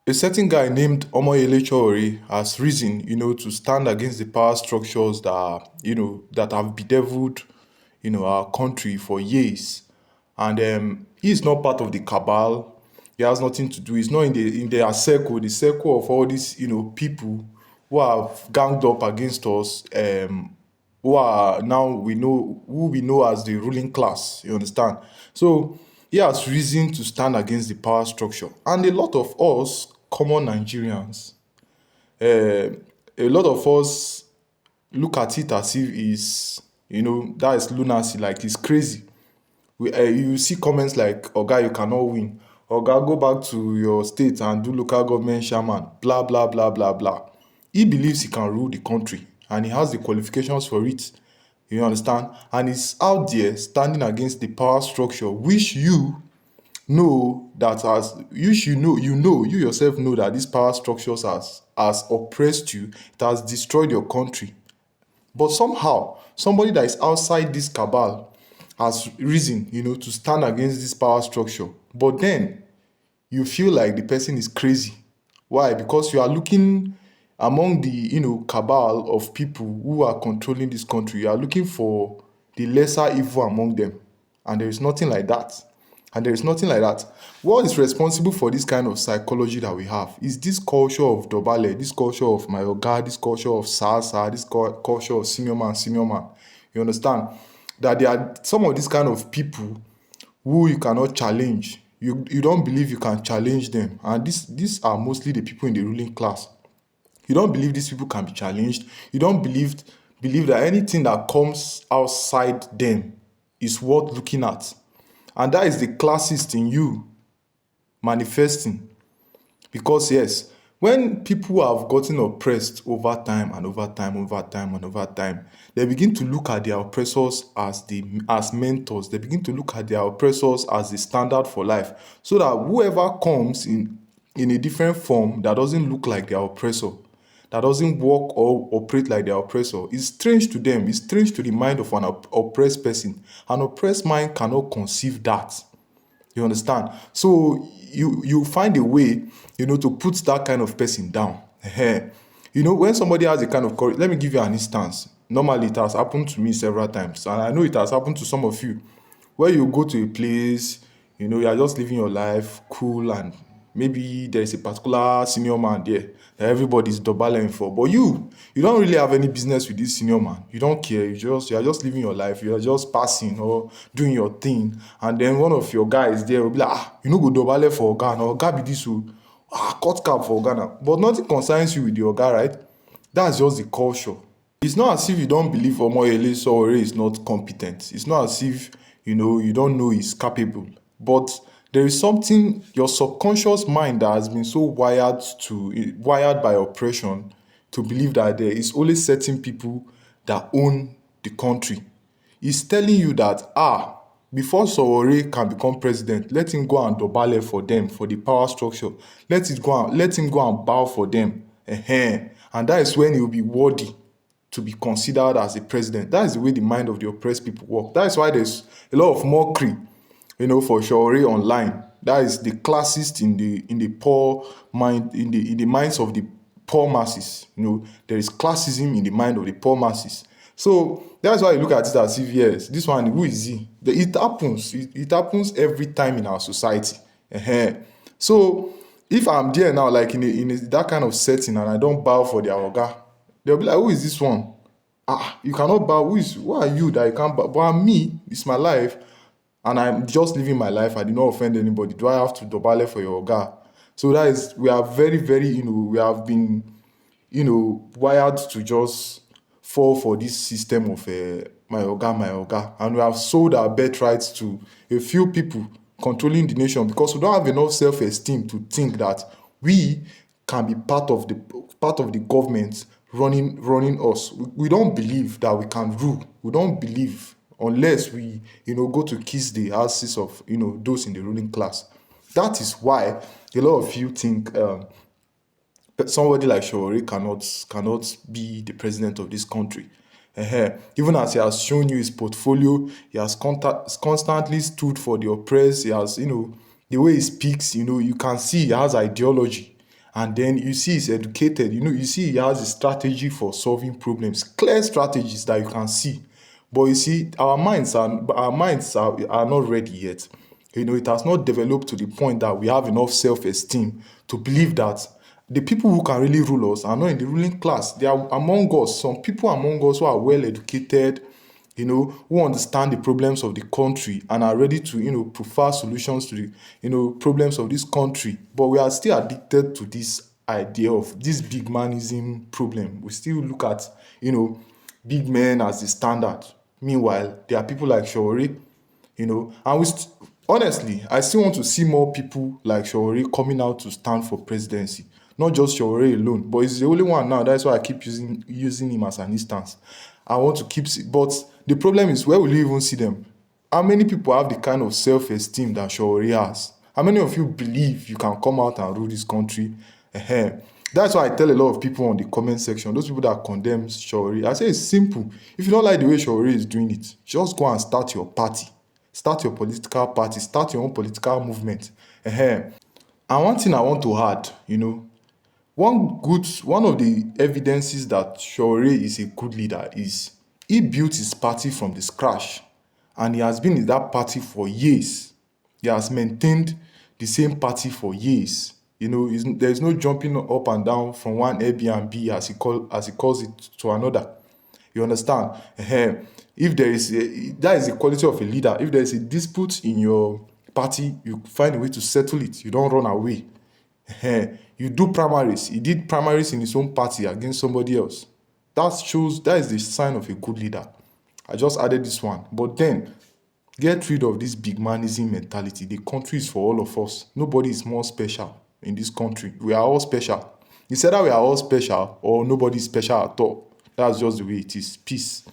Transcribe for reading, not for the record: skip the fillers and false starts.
A certain guy named Omoyele Sowore has risen, to stand against the power structures that have bedeviled, our country for years. And he is not part of the cabal. He has nothing to do. He's not in their circle, the circle of all these, people who have ganged up against us. Who are now who we know as the ruling class. You understand? So he has reason to stand against the power structure, and a lot of us common Nigerians, a lot of us look at it as if is that is lunacy, like it's crazy. You see comments like, "Oga, you cannot win. Oga, go back to your state and do local government chairman." Blah blah blah blah blah. He believes he can rule the country and he has the qualifications for it. You understand? And he's out there standing against the power structure, which you know that as you should know, you yourself know that these power structures has oppressed you, it has destroyed your country. But somehow, somebody that is outside this cabal has risen, to stand against this power structure. But then you feel like the person is crazy. Why? Because you are looking among the cabal of people who are controlling this country. You are looking for the lesser evil among them, and there is nothing like that. And there is nothing like that. What is responsible for this kind of psychology that we have is this culture of Dobale, this culture of my oga, this culture of Sasa, this culture of senior man, senior man. You understand? That there are some of these kind of people who you cannot challenge. You don't believe you can challenge them. And these are mostly the people in the ruling class. You don't believe these people can be challenged. You don't believe that anything that comes outside them is worth looking at. And that is the classist in you manifesting. Because yes, when people have gotten oppressed over time and over time, over time and over time, they begin to look at their oppressors as mentors. They begin to look at their oppressors as the standard for life. So that whoever comes in a different form that doesn't look like their oppressor, that doesn't work or operate like their oppressor, is strange to them. It's strange to the mind of an oppressed person. An oppressed mind cannot conceive that. You understand? So you find a way, to put that kind of person down. When somebody has a kind of courage, let me give you an instance. Normally, it has happened to me several times, and I know it has happened to some of you, where you go to a place, you are just living your life cool, and maybe there is a particular senior man there that everybody's doubling for, but you don't really have any business with this senior man. You don't care. You are just living your life. You are just passing or doing your thing, and then one of your guys there will be like, go double for Ghana or Oga be this o, cut cap for Ghana, but nothing concerns you with your guy, right? That's just the culture. It's not as if you don't believe Omoyele Sowore is not competent. It's not as if you don't know he's capable. But there is something your subconscious mind that has been so wired by oppression to believe that there is only certain people that own the country. It's telling you that before Sowore can become president, let him go and dobale for them, for the power structure. Let him go and bow for them. And that is when he will be worthy to be considered as a president. That is the way the mind of the oppressed people work. That is why there's a lot of mockery, for Sowore online. That is the classist in the poor mind, in the minds of the poor masses. There is classism in the mind of the poor masses. So that's why you look at it as if, yes, this one, who is he? It happens. It happens every time in our society. So if I'm there now, like that kind of setting, and I don't bow for their oga, they'll be like, who is this one? You cannot bow. Who are you that you can't bow? But me, it's my life, and I'm just living my life. I did not offend anybody. Do I have to dobale for your oga? So we are very, very, we have been, wired to just fall for this system of my oga. And we have sold our birthrights to a few people controlling the nation because we don't have enough self-esteem to think that we can be part of the government running us. We don't believe that we can rule. We don't believe unless we go to kiss the asses of those in the ruling class. That is why a lot of you think somebody like Sowore cannot be the president of this country. Even as he has shown you his portfolio, he has constantly stood for the oppressed. He has, the way he speaks, you can see he has ideology. And then you see he's educated. You see he has a strategy for solving problems, clear strategies that you can see. But you see, our minds are not ready yet. It has not developed to the point that we have enough self-esteem to believe that the people who can really rule us are not in the ruling class. They are among us. Some people among us who are well educated, who understand the problems of the country and are ready to, prefer solutions to the, problems of this country. But we are still addicted to this idea of this big manism problem. We still look at, big men as the standard. Meanwhile, there are people like Shawori, and honestly, I still want to see more people like Shawori coming out to stand for presidency. Not just Shawori alone, but he's the only one now. That's why I keep using him as an instance. I want to but the problem is, where will you even see them? How many people have the kind of self-esteem that Shawori has? How many of you believe you can come out and rule this country? Ehen. That's why I tell a lot of people on the comment section, those people that condemn Shawori, I say it's simple. If you don't like the way Shawori is doing it, just go and start your party. Start your political party. Start your own political movement. Ehen. And one thing I want to add, one of the evidences that Shore is a good leader is he built his party from the scratch, and he has been in that party for years. He has maintained the same party for years. There's no jumping up and down from one Airbnb as he calls it to another. You understand? If there is that is the quality of a leader. If there is a dispute in your party, you find a way to settle it. You don't run away. You do primaries. He did primaries in his own party against somebody else. That is the sign of a good leader. I just added this one. But then, get rid of this big manism mentality. The country is for all of us. Nobody is more special in this country. We are all special. It's either we are all special or nobody is special at all. That's just the way it is. Peace.